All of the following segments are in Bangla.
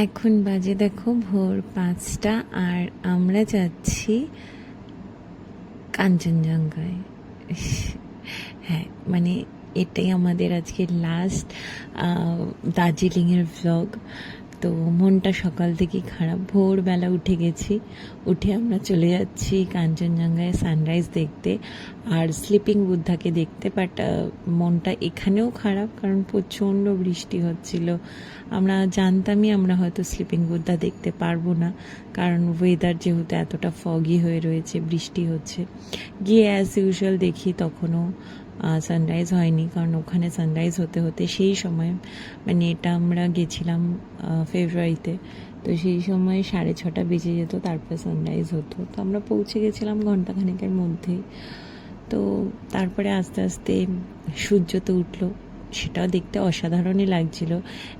এখন বাজে দেখো ভোর ৫টা, আর আমরা যাচ্ছি কাঞ্চনজঙ্ঘায়। হ্যাঁ, মানে এটাই আমাদের আজকে লাস্ট দার্জিলিংয়ের ভ্লগ। তো মনটা সকাল থেকেই খারাপ, ভোরবেলা উঠে গেছি, উঠে আমরা চলে যাচ্ছি কাঞ্চনজঙ্ঘায় সানরাইজ দেখতে আর স্লিপিং বুদ্ধাকে দেখতে। বাট মনটা এখানেও খারাপ কারণ প্রচণ্ড বৃষ্টি হচ্ছিল। আমরা জানতামই আমরা হয়তো স্লিপিং বুদ্ধা দেখতে পারবো না, কারণ ওয়েদার যেহেতু এতটা ফগি হয়ে রয়েছে, বৃষ্টি হচ্ছে। গিয়ে অ্যাজ ইউজুয়াল দেখি তখনও সানরাইজ হয়নি, কারণ ওখানে সানরাইজ হতে হতে সেই সময়, মানে এটা আমরা গেছিলাম ফেব্রুয়ারিতে, তো সেই সময় 6:30 বেজে যেত, তারপরে সানরাইজ হতো। তো আমরা পৌঁছে গেছিলাম ঘন্টাখানেকের মধ্যেই। তো তারপরে আস্তে আস্তে সূর্য তো উঠলো, সেটাও দেখতে অসাধারণই লাগছিল।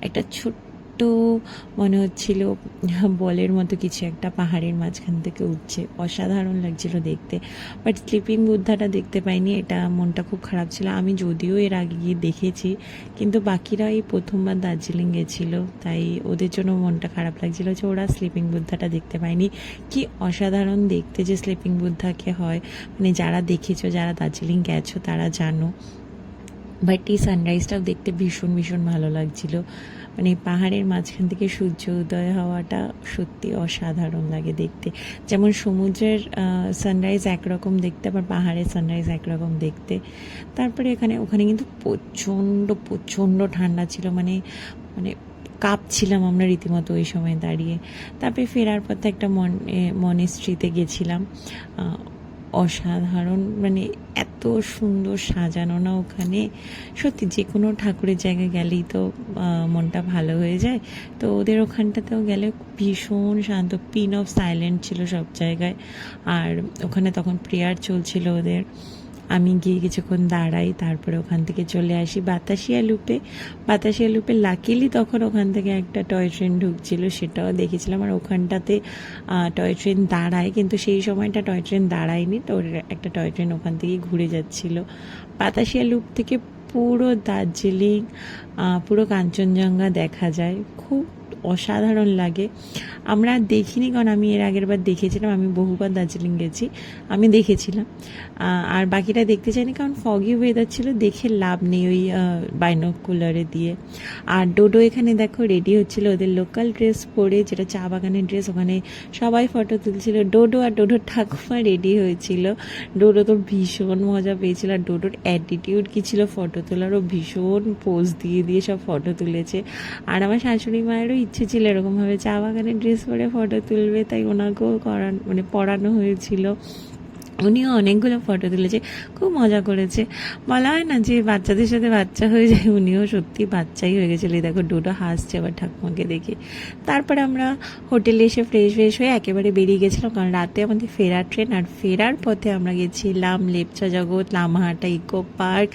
একটা ছোট্ট মনে হচ্ছিল বলের মতো কিছু একটা পাহাড়ের মাঝখান থেকে উঠছে, অসাধারণ লাগছিল দেখতে। বাট স্লিপিং বুদ্ধাটা দেখতে পাইনি, এটা মনটা খুব খারাপ ছিল। আমি যদিও এর আগে গিয়ে দেখেছি, কিন্তু বাকিরা এই প্রথমবার দার্জিলিং গেছিল, তাই ওদের জন্য মনটা খারাপ লাগছিল যে ওরা স্লিপিং বুদ্ধাটা দেখতে পায়নি। কি অসাধারণ দেখতে যে স্লিপিং বুদ্ধাকে হয়, মানে যারা দেখেছো, যারা দার্জিলিং গেছো তারা জানো। বাট এই সানরাইজটাও দেখতে ভীষণ ভীষণ ভালো লাগছিল। মানে পাহাড়ের মাঝখান থেকে সূর্য উদয় হওয়াটা সত্যি অসাধারণ লাগে দেখতে। যেমন সমুদ্রের সানরাইজ একরকম দেখতে, আবার পাহাড়ের সানরাইজ একরকম দেখতে। তারপরে ওখানে কিন্তু প্রচণ্ড প্রচণ্ড ঠান্ডা ছিল, মানে মানে কাঁপছিলাম আমরা রীতিমতো ওই সময় দাঁড়িয়ে। তারপরে ফেরার পথে একটা মনেস্ট্রিতে গেছিলাম, অসাধারণ, মানে এত সুন্দর সাজানো না ওখানে। সত্যি যে কোনো ঠাকুরের জায়গায় গেলেই তো মনটা ভালো হয়ে যায়। তো ওদের ওখানটাতেও গেলে ভীষণ শান্ত, পিন অফ সাইলেন্ট ছিল সব জায়গায়। আর ওখানে তখন প্রেয়ার চলছিল ওদের। আমি গিয়ে কিছুক্ষণ দাঁড়াই, তারপরে ওখান থেকে চলে আসি বাতাসিয়া লুপে। লাকিলি তখন ওখান থেকে একটা টয় ট্রেন ঢুকছিল, সেটাও দেখেছিলাম। আর ওখানটাতে টয় ট্রেন দাঁড়ায়, কিন্তু সেই সময়টা টয় ট্রেন দাঁড়ায়নি, তো একটা টয় ট্রেন ওখান থেকেই ঘুরে যাচ্ছিল। বাতাসিয়া লুপ থেকে পুরো দার্জিলিং, পুরো কাঞ্চনজঙ্ঘা দেখা যায়, খুব অসাধারণ লাগে। আমরা দেখিনি, কারণ আমি এর আগের বার দেখেছিলাম, আমি বহুবার দার্জিলিং গেছি, আমি দেখেছিলাম। আর বাকিটা দেখতে চাইনি, কারণ ফগি ওয়েদার ছিল, দেখে লাভ নেই ওই বাইনোকুলারে দিয়ে। আর ডোডো এখানে দেখো রেডি হচ্ছিল ওদের লোকাল ড্রেস পরে, যেটা চা বাগানের ড্রেস। ওখানে সবাই ফটো তুলছিল, ডোডো আর ডোডোর ঠাকুমা রেডি হয়েছিল। ডোডো তো ভীষণ মজা পেয়েছিল, আর ডোডোর অ্যাটিটিউড কী ছিল ফটো তোলারও, ভীষণ পোজ দিয়ে দিয়ে সব ফটো তুলেছে। আর আমার শাশুড়ি মায়েরও ইচ্ছে ছিল এরকমভাবে চা বাগানের ড্রেস পরে ফটো তুলবে, তাই ওনাকেও পড়ানো হয়েছিল। উনিও অনেকগুলো ফটো তুলেছে, খুব মজা করেছে। বলা হয় না যে বাচ্চাদের সাথে বাচ্চা হয়ে যায়, উনিও সত্যি বাচ্চাই হয়ে গেছিলো। দেখো ডোডো হাসছে আবার ঠাকুমাকে দেখে। তারপরে আমরা হোটেলে এসে ফ্রেশ হয়ে একেবারে বেরিয়ে গেছিলাম, কারণ রাতে আমাদের ফেরার ট্রেন। আর ফেরার পথে আমরা গেছিলাম লেপচা জগৎ, লামাহাটা ইকো পার্ক।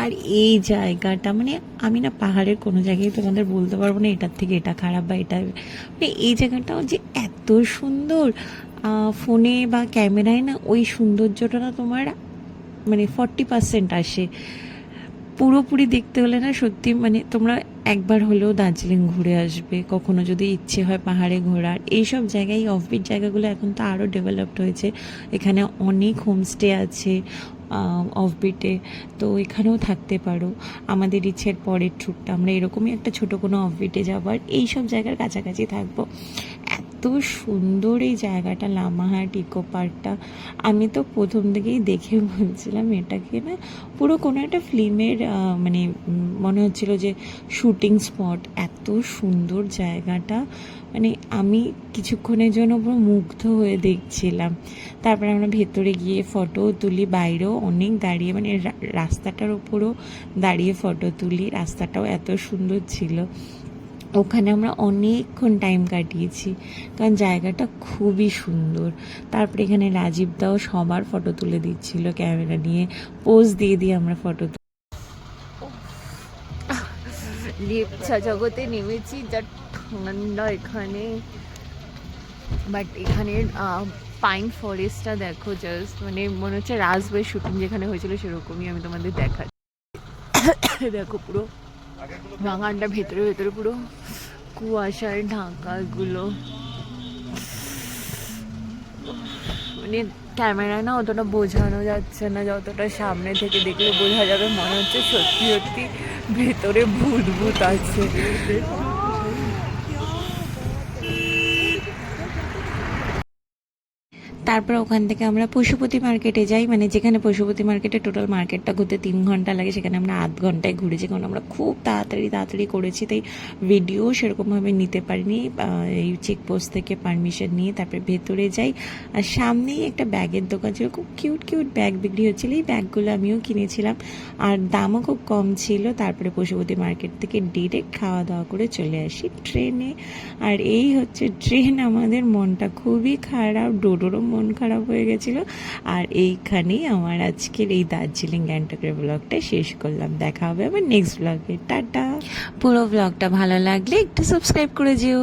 আর এই জায়গাটা, মানে আমি না পাহাড়ের কোনো জায়গায় তোমাদের বলতে পারবো না এটার থেকে এটা খারাপ বা এটা, মানে এই জায়গাটাও যে এত সুন্দর, ফোনে বা ক্যামেরায় না ওই সৌন্দর্যটা না তোমার মানে 40% আসে। পুরোপুরি দেখতে হলে না সত্যি, মানে তোমরা একবার হলেও দার্জিলিং ঘুরে আসবে কখনো যদি ইচ্ছে হয় পাহাড়ে ঘোরার। এইসব জায়গায়, অফবিট জায়গাগুলো এখন তো আরও ডেভেলপড হয়েছে, এখানে অনেক হোমস্টে আছে অফবিটে, তো এখানেও থাকতে পারো। আমাদের ইচ্ছের পরের ট্যুরটা আমরা এরকমই একটা ছোটো কোনো অফবিটে যাবার, এইসব জায়গার কাছাকাছি থাকবো। এত সুন্দর এই জায়গাটা, লামাহাট ইকো পার্কটা। আমি তো প্রথম থেকেই দেখে বলছিলাম এটাকে না পুরো কোনো একটা ফিল্মের, মানে মনে হচ্ছিল যে শুটিং স্পট, এত সুন্দর জায়গাটা। মানে আমি কিছুক্ষণের জন্য পুরো মুগ্ধ হয়ে দেখছিলাম। তারপরে আমরা ভেতরে গিয়ে ফটো তুলি, বাইরেও অনেক দাঁড়িয়ে, মানে রাস্তাটার ওপরও দাঁড়িয়ে ফটো তুলি, রাস্তাটাও এত সুন্দর ছিল। ওখানে আমরা অনেকক্ষণ টাইম কাটিয়েছি, কারণ জায়গাটা খুবই সুন্দর। তারপরে এখানে রাজীব দাও সবার ফটো তুলে দিচ্ছিল ক্যামেরা নিয়ে, পোজ দিয়ে দিয়ে আমরা ফটো লেপচা জগতে নেমেছি, যা ঠান্ডা এখানে। বাট এখানের পাইন ফরেস্টটা দেখো, জাস্ট মানে মনে হচ্ছে রাজবাই শুটিং যেখানে হয়েছিল সেরকমই। আমি তোমাদের দেখাচ্ছি, দেখো পুরো বাগানটা ভেতরে ভেতরে পুরো কুয়াশার ঢাকাগুলো, মানে ক্যামেরা না অতটা বোঝানো যাচ্ছে না, যতটা সামনে থেকে দেখলে বোঝা যাবে। মনে হচ্ছে সত্যি সত্যি ভেতরে ভূত ভূত আছে। তারপর ওখান থেকে আমরা পশুপতি মার্কেটে যাই, মানে যেখানে পশুপতি মার্কেটে টোটাল মার্কেটটা ঘুরতে 3 ঘন্টা লাগে, সেখানে আমরা আধ ঘন্টায় ঘুরেছি, কারণ আমরা খুব তাড়াতাড়ি করেছি, তাই ভিডিও সেরকমভাবে নিতে পারিনি। এই চেকপোস্ট থেকে পারমিশন নিয়ে তারপরে ভেতরে যাই। আর সামনেই একটা ব্যাগের দোকান ছিল, খুব কিউট ব্যাগ বিক্রি হচ্ছিল। এই ব্যাগগুলো আমিও কিনেছিলাম, আর দামও খুব কম ছিল। তারপরে পশুপতি মার্কেট থেকে ডিরেক্ট খাওয়া দাওয়া করে চলে আসি ট্রেনে। আর এই হচ্ছে ট্রেন আমাদের। মনটা খুবই খারাপ, ডোডোরও মন খারাপ হয়ে গেছিলো। আর এইখানেই আমার আজকের এই দার্জিলিং গ্যাংটকের ব্লগটা শেষ করলাম। দেখা হবে আবার নেক্সট ব্লগে। টাটা। পুরো ব্লগটা ভালো লাগলে একটু সাবস্ক্রাইব করে যেও।